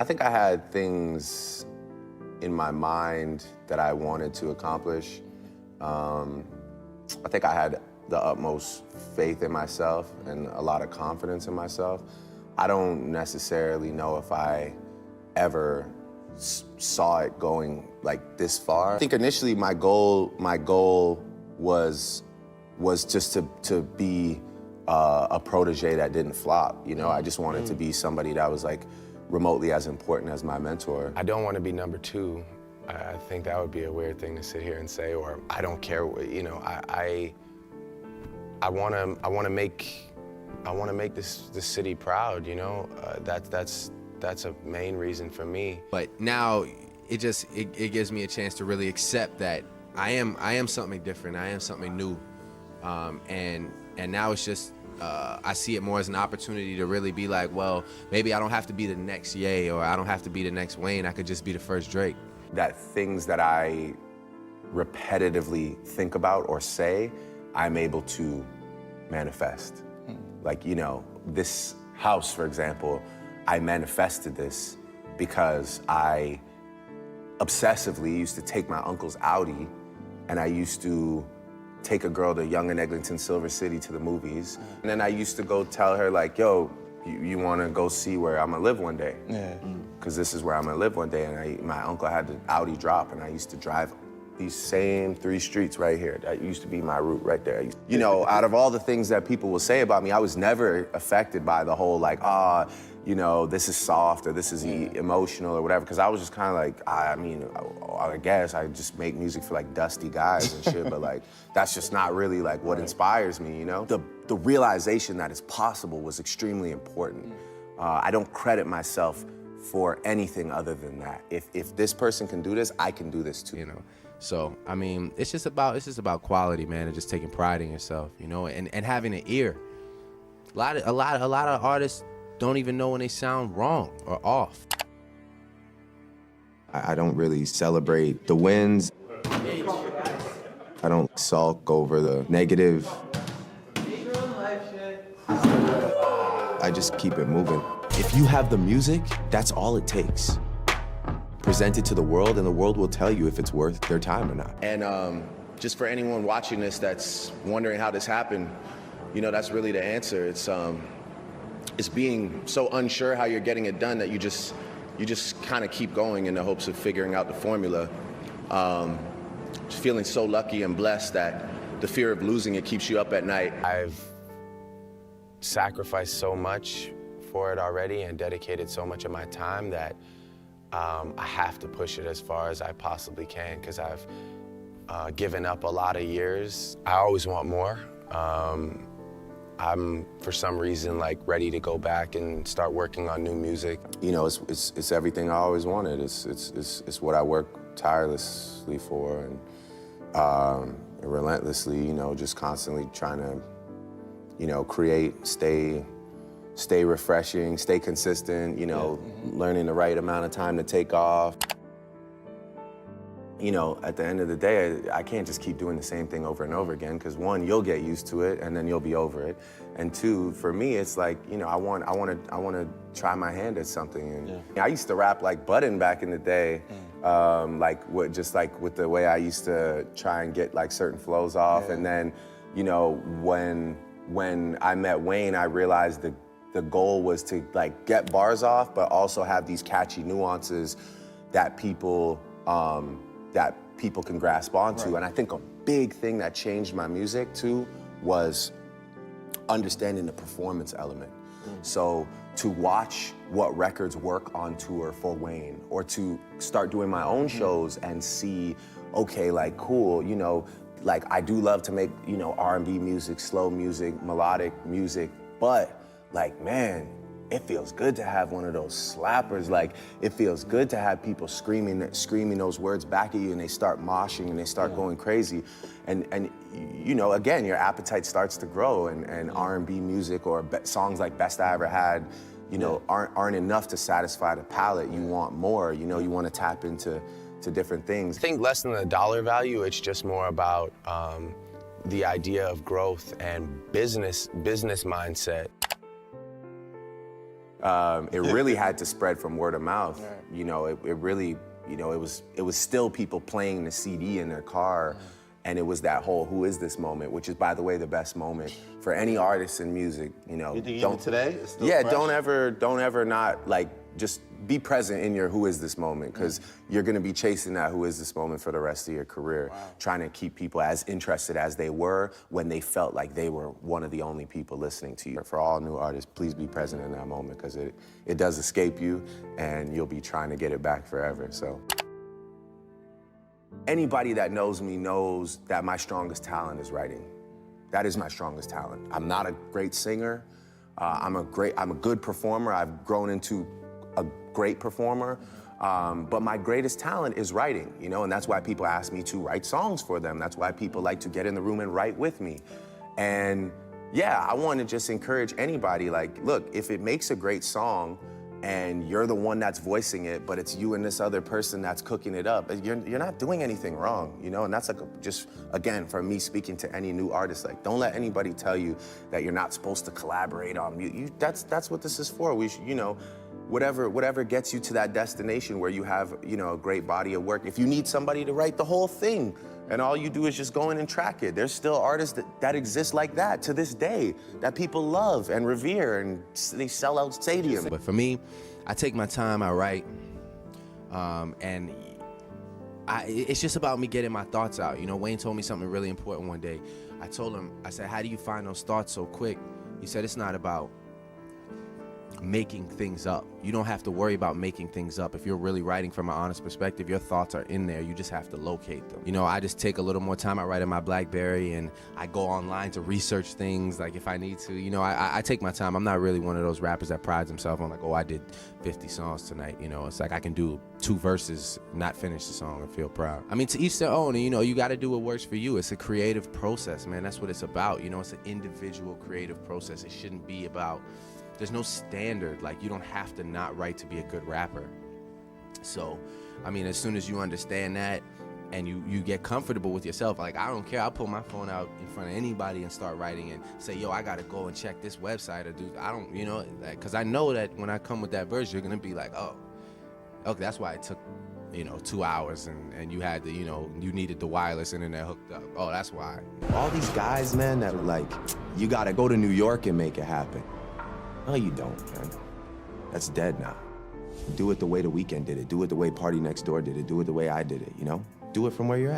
I think I had things in my mind that I wanted to accomplish. I think I had the utmost faith in myself and a lot of confidence in myself. I don't necessarily know if I ever saw it going like this far. I think initially my goal was just to be a protege that didn't flop. You know, I just wanted to be somebody that was like remotely as important as my mentor. I don't want to be number two. I think that would be a weird thing to sit here and say, or I don't care. You know, I want to make this city proud. You know, that's a main reason for me. But now it gives me a chance to really accept that I am something different. I am something new, and now it's just I see it more as an opportunity to really be like, well, maybe I don't have to be the next Ye, or I don't have to be the next Wayne. I could just be the first Drake. That things that I repetitively think about or say, I'm able to manifest. Like, you know, this house, for example, I manifested this because I obsessively used to take my uncle's Audi, and I used to take a girl to Young and Eglinton, Silver City to the movies. And then I used to go tell her like, yo, you wanna go see where I'm gonna live one day? Yeah. Because this is where I'm gonna live one day. And my uncle had the Audi drop, and I used to drive these same 3 streets right here. That used to be my route right there. You know, out of all the things that people will say about me, I was never affected by the whole like, you know, this is soft or this is emotional or whatever, because I was just kind of like, I mean, I guess I just make music for like dusty guys and shit, but like, that's just not really like what inspires me, you know? The realization that it's possible was extremely important. I don't credit myself for anything other than that. If this person can do this, I can do this too. You know, so I mean, it's just about quality, man, and just taking pride in yourself, you know, and having an ear. A lot of artists don't even know when they sound wrong or off. I don't really celebrate the wins. I don't sulk over the negative. I just keep it moving. If you have the music, that's all it takes. Present it to the world, and the world will tell you if it's worth their time or not. And just for anyone watching this that's wondering how this happened, you know, that's really the answer. It's being so unsure how you're getting it done that you just kind of keep going in the hopes of figuring out the formula. Just feeling so lucky and blessed that the fear of losing it keeps you up at night. I've sacrificed so much for it already and dedicated so much of my time that I have to push it as far as I possibly can, because I've given up a lot of years. I always want more. I'm, for some reason, like ready to go back and start working on new music. You know, it's everything I always wanted. It's what I work tirelessly for and relentlessly, you know, just constantly trying to, you know, create, stay refreshing, stay consistent, you know, learning the right amount of time to take off. You know, at the end of the day, I can't just keep doing the same thing over and over again, because one, you'll get used to it and then you'll be over it. And two, for me, it's like, you know, I want to try my hand at something. And I used to rap like Button back in the day, just with the way I used to try and get like certain flows off. And then, you know, when I met Wayne, I realized the goal was to like get bars off, but also have these catchy nuances that people can grasp onto. Right. And I think a big thing that changed my music too was understanding the performance element. So to watch what records work on tour for Wayne, or to start doing my own shows and see, okay, like cool, you know, like I do love to make, you know, R&B music, slow music, melodic music, but like, man, it feels good to have one of those slappers. Like, it feels good to have people screaming those words back at you, and they start moshing and they start going crazy. And you know, again, your appetite starts to grow, and R&B music or songs like Best I Ever Had, you know, aren't enough to satisfy the palate. You want more, you know, you want to tap into different things. I think less than the dollar value, it's just more about the idea of growth and business mindset. It really had to spread from word of mouth. You know, it really, you know, it was still people playing the CD in their car, and it was that whole "who is this" moment, which is, by the way, the best moment for any artist in music. You know, You think even today? It's still yeah, fresh? don't ever not like just be present in your "who is this" moment, because you're gonna be chasing that "who is this" moment for the rest of your career, trying to keep people as interested as they were when they felt like they were one of the only people listening to you. For all new artists, please be present in that moment, because it does escape you, and you'll be trying to get it back forever. So. Anybody that knows me knows that my strongest talent is writing. That is my strongest talent. I'm not a great singer. I'm a good performer. I've grown into a great performer. But my greatest talent is writing, you know, and that's why people ask me to write songs for them. That's why people like to get in the room and write with me. And yeah, I want to just encourage anybody, like, look, if it makes a great song and you're the one that's voicing it, but it's you and this other person that's cooking it up, you're not doing anything wrong, you know? And that's like just, again, for me speaking to any new artist, like, don't let anybody tell you that you're not supposed to collaborate on music. That's what this is for. We should, you know, whatever gets you to that destination where you have, you know, a great body of work. If you need somebody to write the whole thing, and all you do is just go in and track it, there's still artists that exist like that to this day, that people love and revere, and they sell out stadiums. But for me, I take my time, I write, and it's just about me getting my thoughts out. You know, Wayne told me something really important one day. I told him, I said, how do you find those thoughts so quick? He said, it's not about making things up. You don't have to worry about making things up. If you're really writing from an honest perspective, your thoughts are in there. You just have to locate them. You know, I just take a little more time. I write in my BlackBerry, and I go online to research things, like, if I need to. You know, I take my time. I'm not really one of those rappers that prides himself on, like, oh, I did 50 songs tonight. You know, it's like I can do 2 verses, not finish the song, and feel proud. I mean, to each their own, and, you know, you got to do what works for you. It's a creative process, man. That's what it's about. You know, it's an individual creative process. It shouldn't be about, there's no standard. Like, you don't have to not write to be a good rapper. So, I mean, as soon as you understand that and you get comfortable with yourself, like, I don't care. I'll pull my phone out in front of anybody and start writing and say, yo, I got to go and check this website, or do, I don't, you know, because I know that when I come with that verse, you're going to be like, oh, okay, that's why it took, you know, 2 hours, and you had to, you know, you needed the wireless internet hooked up. Oh, that's why. All these guys, man, that are like, you got to go to New York and make it happen. No, you don't, man. That's dead now. Do it the way The Weeknd did it. Do it the way Party Next Door did it. Do it the way I did it, you know? Do it from where you're at.